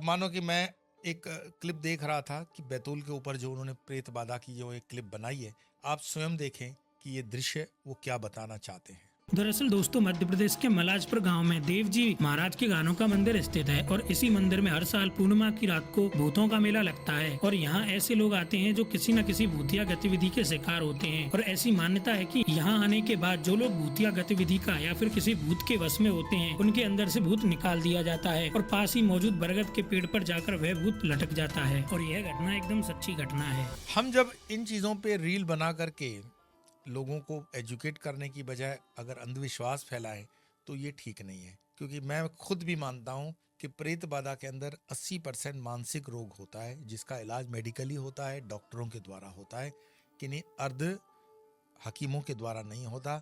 मानो कि मैं एक क्लिप देख रहा था कि बैतूल के ऊपर जो उन्होंने प्रेत बाधा की जो एक क्लिप बनाई है, आप स्वयं देखें कि ये दृश्य वो क्या बताना चाहते हैं। दरअसल दोस्तों, मध्य प्रदेश के मलाजपुर गांव में देव जी महाराज के गानों का मंदिर स्थित है और इसी मंदिर में हर साल पूर्णिमा की रात को भूतों का मेला लगता है और यहाँ ऐसे लोग आते हैं जो किसी न किसी भूतिया गतिविधि के शिकार होते हैं। और ऐसी मान्यता है कि यहाँ आने के बाद जो लोग भूतिया गतिविधि का या फिर किसी भूत के वश में होते हैं, उनके अंदर से भूत निकाल दिया जाता है और पास ही मौजूद बरगद के पेड़ पर जाकर वह भूत लटक जाता है। और यह घटना एकदम सच्ची घटना है। हम जब इन चीज़ों पे रील बना करके लोगों को एजुकेट करने की बजाय अगर अंधविश्वास फैलाएं तो ये ठीक नहीं है, क्योंकि मैं खुद भी मानता हूँ कि प्रेत बाधा के अंदर 80% मानसिक रोग होता है, जिसका इलाज मेडिकली होता है, डॉक्टरों के द्वारा होता है, कि नहीं अर्ध हकीमों के द्वारा नहीं होता,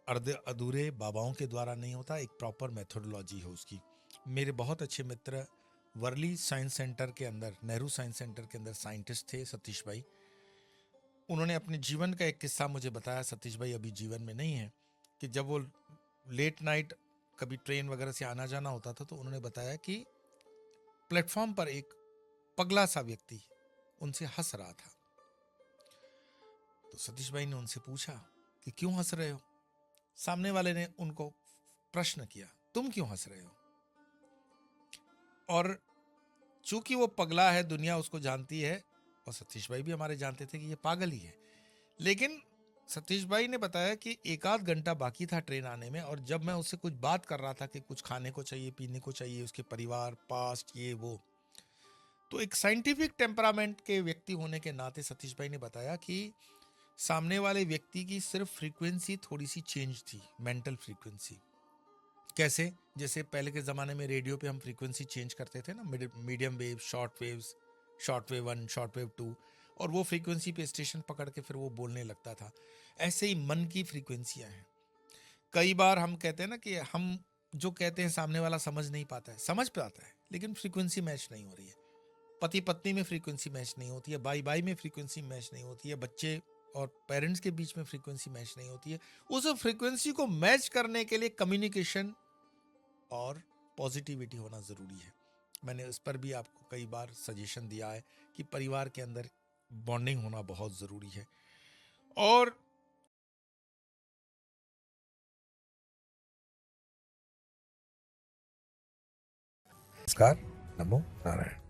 अर्ध अधूरे बाबाओं के द्वारा नहीं होता, एक प्रॉपर मेथोडोलॉजी है उसकी। मेरे बहुत अच्छे मित्र वर्ली साइंस सेंटर के अंदर, नेहरू साइंस सेंटर के अंदर साइंटिस्ट थे, सतीश भाई। उन्होंने अपने जीवन का एक किस्सा मुझे बताया, सतीश भाई अभी जीवन में नहीं है, कि जब वो लेट नाइट कभी ट्रेन वगैरह से आना जाना होता था तो उन्होंने बताया कि प्लेटफॉर्म पर एक पगला सा व्यक्ति उनसे हंस रहा था। तो सतीश भाई ने उनसे पूछा कि क्यों हंस रहे हो। सामने वाले ने उनको प्रश्न किया, तुम क्यों हंस रहे हो। और चूंकि वो पगला है, दुनिया उसको जानती है, और सतीश भाई भी हमारे जानते थे कि ये पागल ही है, लेकिन सतीश भाई ने बताया कि एक आध घंटा बाकी था ट्रेन आने में, और जब मैं उससे कुछ बात कर रहा था कि कुछ खाने को चाहिए, पीने को चाहिए, उसके परिवार, पास्ट, ये वो, तो एक साइंटिफिक टेम्परामेंट के व्यक्ति होने के नाते सतीश भाई ने बताया कि सामने वाले व्यक्ति की सिर्फ फ्रीक्वेंसी थोड़ी सी चेंज थी, मेंटल फ्रीक्वेंसी। कैसे? जैसे पहले के ज़माने में रेडियो पे हम फ्रीक्वेंसी चेंज करते थे ना, medium wave, short waves, short wave 1, short wave 2, और वो फ्रीक्वेंसी पे स्टेशन पकड़ के फिर वो बोलने लगता था। ऐसे ही मन की फ्रीक्वेंसियाँ हैं। कई बार हम कहते हैं ना कि हम जो कहते हैं सामने वाला समझ नहीं पाता है, समझ पाता है लेकिन फ्रीक्वेंसी मैच नहीं हो रही है। पति पत्नी में फ्रीक्वेंसी मैच नहीं होती है, भाई भाई में फ्रीक्वेंसी मैच नहीं होती है, बच्चे और पेरेंट्स के बीच में फ्रीक्वेंसी मैच नहीं होती है। उस फ्रीक्वेंसी को मैच करने के लिए कम्युनिकेशन और पॉजिटिविटी होना ज़रूरी है। मैंने इस पर भी आपको कई बार सजेशन दिया है कि परिवार के अंदर बॉन्डिंग होना बहुत ज़रूरी है। और नमस्कार, नमो नारायण।